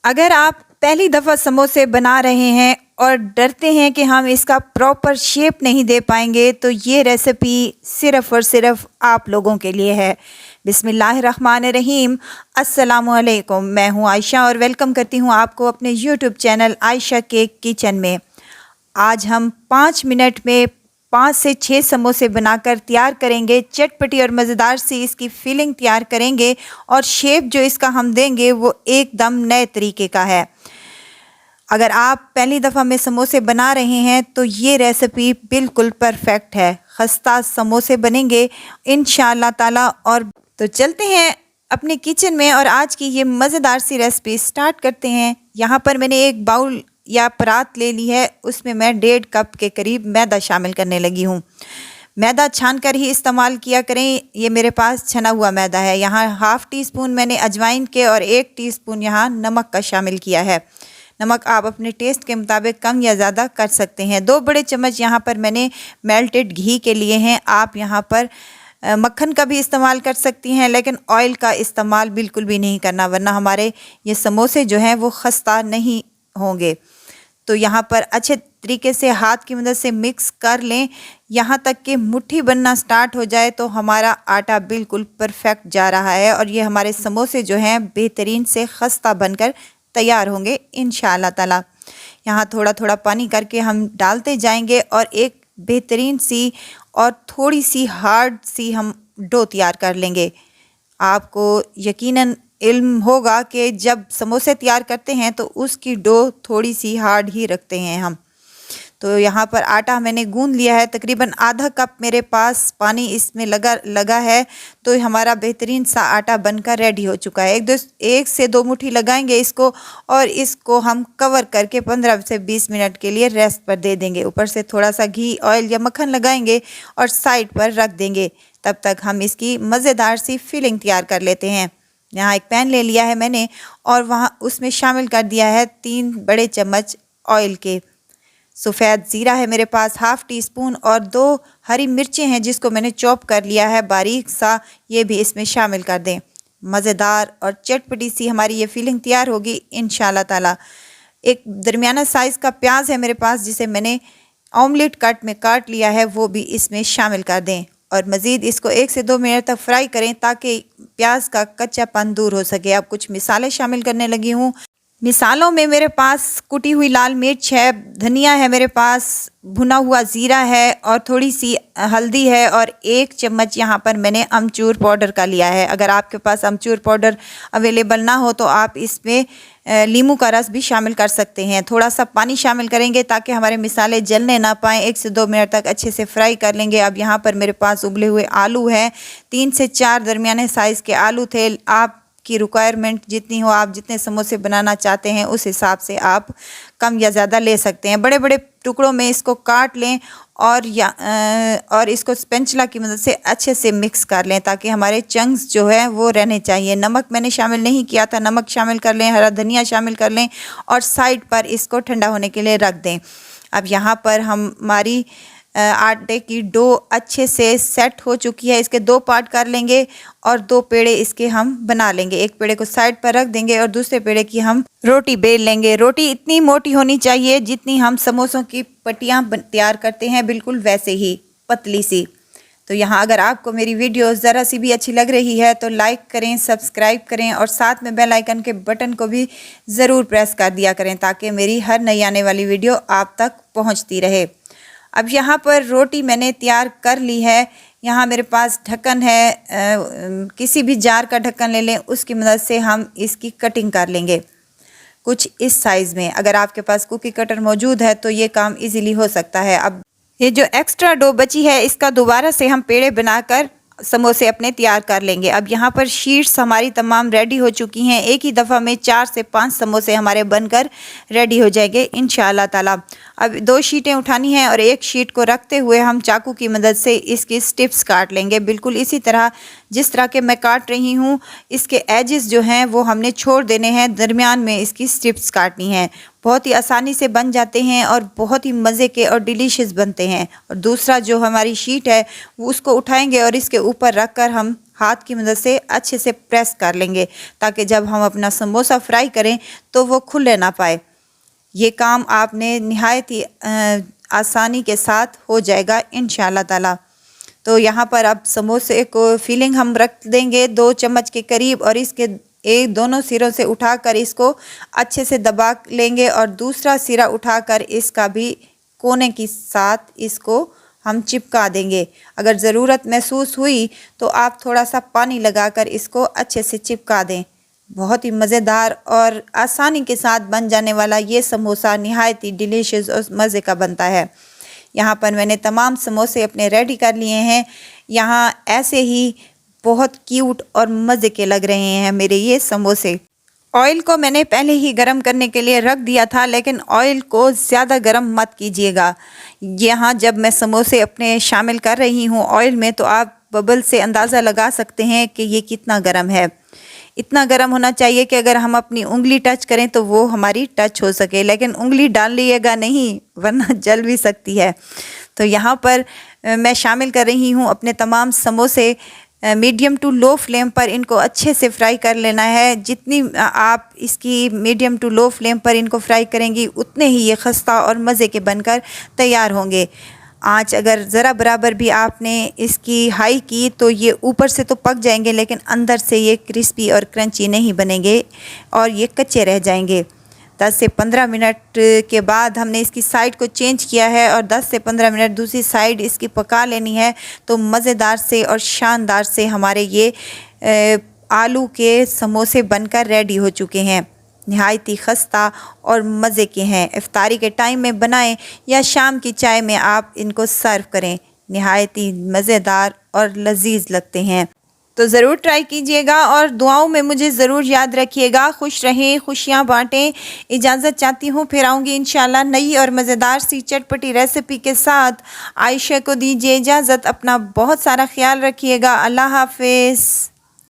अगर आप पहली दफ़ा समोसे बना रहे हैं और डरते हैं कि हम इसका प्रॉपर शेप नहीं दे पाएंगे, तो ये रेसिपी सिर्फ़ और सिर्फ आप लोगों के लिए है। बिस्मिल्लाहिर्रहमानिर्रहीम। अस्सलामुअलैकुम। मैं हूँ आयशा और वेलकम करती हूँ आपको अपने YouTube channel Ayesha cake kitchen में। आज हम 5 मिनट में 5 से 6 समोसे बनाकर तैयार करेंगे। चटपटी और मज़ेदार सी इसकी फिलिंग तैयार करेंगे और शेप जो इसका हम देंगे वो एकदम नए तरीके का है। अगर आप पहली दफ़ा में समोसे बना रहे हैं तो ये रेसिपी बिल्कुल परफेक्ट है। खस्ता समोसे बनेंगे इंशाअल्लाह ताला। और तो चलते हैं अपने किचन में और आज की ये मज़ेदार सी रेसिपी स्टार्ट करते हैं। यहाँ पर मैंने एक बाउल या परात ले ली है, उसमें मैं 1.5 कप के करीब मैदा शामिल करने लगी हूँ। मैदा छान कर ही इस्तेमाल किया करें। ये मेरे पास छना हुआ मैदा है। यहाँ ½ टीस्पून मैंने अजवाइन के और 1 टीस्पून यहाँ नमक का शामिल किया है। नमक आप अपने टेस्ट के मुताबिक कम या ज़्यादा कर सकते हैं। 2 बड़े चम्मच यहाँ पर मैंने मेल्टेड घी के लिए हैं। आप यहाँ पर मक्खन का भी इस्तेमाल कर सकती हैं, लेकिन ऑयल का इस्तेमाल बिल्कुल भी नहीं करना, वरना हमारे ये समोसे जो हैं वो खस्ता नहीं होंगे। तो यहाँ पर अच्छे तरीके से हाथ की मदद से मिक्स कर लें, यहाँ तक कि मुट्ठी बनना स्टार्ट हो जाए तो हमारा आटा बिल्कुल परफेक्ट जा रहा है और ये हमारे समोसे जो हैं बेहतरीन से खस्ता बनकर तैयार होंगे इंशाअल्लाह ताला। यहाँ थोड़ा थोड़ा पानी करके हम डालते जाएंगे और एक बेहतरीन सी और थोड़ी सी हार्ड सी हम डो तैयार कर लेंगे। आपको यकीनन इल्म होगा कि जब समोसे तैयार करते हैं तो उसकी डो थोड़ी सी हार्ड ही रखते हैं हम। तो यहाँ पर आटा मैंने गूंद लिया है। तकरीबन ½ कप मेरे पास पानी इसमें लगा है, तो हमारा बेहतरीन सा आटा बनकर रेडी हो चुका है। 1 से 2 मुट्ठी लगाएंगे इसको और इसको हम कवर करके 15 से 20 मिनट के लिए रेस्ट पर दे देंगे। ऊपर से थोड़ा सा घी, ऑयल या मक्खन लगाएंगे और साइड पर रख देंगे। तब तक हम इसकी मज़ेदार सी फिलिंग तैयार कर लेते हैं। यहाँ एक पैन ले लिया है मैंने और वहाँ उसमें शामिल कर दिया है 3 बड़े चम्मच ऑयल के। सफ़ेद ज़ीरा है मेरे पास ½ टीस्पून और 2 हरी मिर्चें हैं जिसको मैंने चॉप कर लिया है बारीक सा, ये भी इसमें शामिल कर दें। मज़ेदार और चटपटी सी हमारी ये फिलिंग तैयार होगी इंशाअल्लाह ताला। एक दरमियाना साइज़ का प्याज है मेरे पास जिसे मैंने ऑमलेट कट में काट लिया है, वो भी इसमें शामिल कर दें और मज़ीद इसको 1 से 2 मिनट तक फ्राई करें ताकि प्याज का कच्चापन दूर हो सके। अब कुछ मिसालें शामिल करने लगी हूँ। मिसालों में मेरे पास कुटी हुई लाल मिर्च है, धनिया है मेरे पास, भुना हुआ ज़ीरा है और थोड़ी सी हल्दी है और 1 चम्मच यहाँ पर मैंने अमचूर पाउडर का लिया है। अगर आपके पास अमचूर पाउडर अवेलेबल ना हो तो आप इसमें नींबू का रस भी शामिल कर सकते हैं। थोड़ा सा पानी शामिल करेंगे ताकि हमारे मिसाले जलने ना पाएँ। 1 से 2 मिनट तक अच्छे से फ्राई कर लेंगे। अब यहाँ पर मेरे पास उबले हुए आलू हैं, 3 से 4 दरमियाने साइज़ के आलू थे। आप की रिक्वायरमेंट जितनी हो, आप जितने समोसे बनाना चाहते हैं उस हिसाब से आप कम या ज़्यादा ले सकते हैं। बड़े बड़े टुकड़ों में इसको काट लें और इसको स्पैचुला की मदद से अच्छे से मिक्स कर लें ताकि हमारे चंक्स जो है वो रहने चाहिए। नमक मैंने शामिल नहीं किया था, नमक शामिल कर लें, हरा धनिया शामिल कर लें और साइड पर इसको ठंडा होने के लिए रख दें। अब यहाँ पर हमारी आटे की डो अच्छे से सेट हो चुकी है। इसके 2 पार्ट कर लेंगे और 2 पेड़े इसके हम बना लेंगे। एक पेड़े को साइड पर रख देंगे और दूसरे पेड़े की हम रोटी बेल लेंगे। रोटी इतनी मोटी होनी चाहिए जितनी हम समोसों की पट्टियाँ तैयार करते हैं, बिल्कुल वैसे ही पतली सी। तो यहाँ अगर आपको मेरी वीडियो ज़रा सी भी अच्छी लग रही है तो लाइक करें, सब्सक्राइब करें और साथ में बेल आइकन के बटन को भी ज़रूर प्रेस कर दिया करें ताकि मेरी हर नई आने वाली वीडियो आप तक पहुँचती रहे। अब यहाँ पर रोटी मैंने तैयार कर ली है। यहाँ मेरे पास ढक्कन है, किसी भी जार का ढक्कन ले लें, उसकी मदद से हम इसकी कटिंग कर लेंगे कुछ इस साइज़ में। अगर आपके पास कुकी कटर मौजूद है तो ये काम इजीली हो सकता है। अब ये जो एक्स्ट्रा डो बची है इसका दोबारा से हम पेड़े बनाकर समोसे अपने तैयार कर लेंगे। अब यहाँ पर शीट्स हमारी तमाम रेडी हो चुकी हैं। एक ही दफ़ा में 4 से 5 समोसे हमारे बनकर रेडी हो जाएंगे इंशाअल्लाह ताला। अब 2 शीटें उठानी हैं और एक शीट को रखते हुए हम चाकू की मदद से इसकी स्ट्रिप्स काट लेंगे, बिल्कुल इसी तरह जिस तरह के मैं काट रही हूँ। इसके एजेस जो हैं वो हमने छोड़ देने हैं, दरमियान में इसकी स्ट्रिप्स काटनी हैं। बहुत ही आसानी से बन जाते हैं और बहुत ही मज़े के और डिलीशियस बनते हैं। और दूसरा जो हमारी शीट है वो उसको उठाएंगे और इसके ऊपर रख कर हम हाथ की मदद से अच्छे से प्रेस कर लेंगे ताकि जब हम अपना समोसा फ्राई करें तो वो खुले ना पाए। ये काम आपने निहायत ही आसानी के साथ हो जाएगा इंशाअल्लाह ताला। तो यहाँ पर अब समोसे को फिलिंग हम रख देंगे 2 चम्मच के करीब और इसके दोनों सिरों से उठाकर इसको अच्छे से दबा लेंगे और दूसरा सिरा उठाकर इसका भी कोने के साथ इसको हम चिपका देंगे। अगर ज़रूरत महसूस हुई तो आप थोड़ा सा पानी लगाकर इसको अच्छे से चिपका दें। बहुत ही मज़ेदार और आसानी के साथ बन जाने वाला ये समोसा निहायत ही डिलीशियस और मज़े का बनता है। यहाँ पर मैंने तमाम समोसे अपने रेडी कर लिए हैं। यहाँ ऐसे ही बहुत क्यूट और मज़े के लग रहे हैं मेरे ये समोसे। ऑयल को मैंने पहले ही गरम करने के लिए रख दिया था, लेकिन ऑयल को ज़्यादा गरम मत कीजिएगा। यहाँ जब मैं समोसे अपने शामिल कर रही हूँ ऑयल में तो आप बबल से अंदाज़ा लगा सकते हैं कि ये कितना गरम है। इतना गरम होना चाहिए कि अगर हम अपनी उंगली टच करें तो वो हमारी टच हो सके, लेकिन उंगली डाल लीजिएगा नहीं वरना जल भी सकती है। तो यहाँ पर मैं शामिल कर रही हूँ अपने तमाम समोसे। मीडियम टू लो फ्लेम पर इनको अच्छे से फ्राई कर लेना है। जितनी आप इसकी मीडियम टू लो फ्लेम पर इनको फ्राई करेंगी उतने ही ये खस्ता और मज़े के बनकर तैयार होंगे। आँच अगर ज़रा बराबर भी आपने इसकी हाई की तो ये ऊपर से तो पक जाएंगे लेकिन अंदर से ये क्रिस्पी और क्रंची नहीं बनेंगे और ये कच्चे रह जाएंगे। 10 से 15 मिनट के बाद हमने इसकी साइड को चेंज किया है और 10 से 15 मिनट दूसरी साइड इसकी पका लेनी है। तो मज़ेदार से और शानदार से हमारे ये आलू के समोसे बनकर रेडी हो चुके हैं। निहायत ही खस्ता और मज़े के हैं। इफ्तारी के टाइम में बनाएं या शाम की चाय में आप इनको सर्व करें। निहायत ही मज़ेदार और लजीज लगते हैं। तो ज़रूर ट्राई कीजिएगा और दुआओं में मुझे ज़रूर याद रखिएगा। खुश रहें, खुशियाँ बांटें। इजाज़त चाहती हूँ, फिर आऊँगी इंशाल्लाह नई और मज़ेदार सी चटपटी रेसिपी के साथ। आयशा को दीजिए इजाज़त। अपना बहुत सारा ख्याल रखिएगा। अल्लाह हाफ़िज़।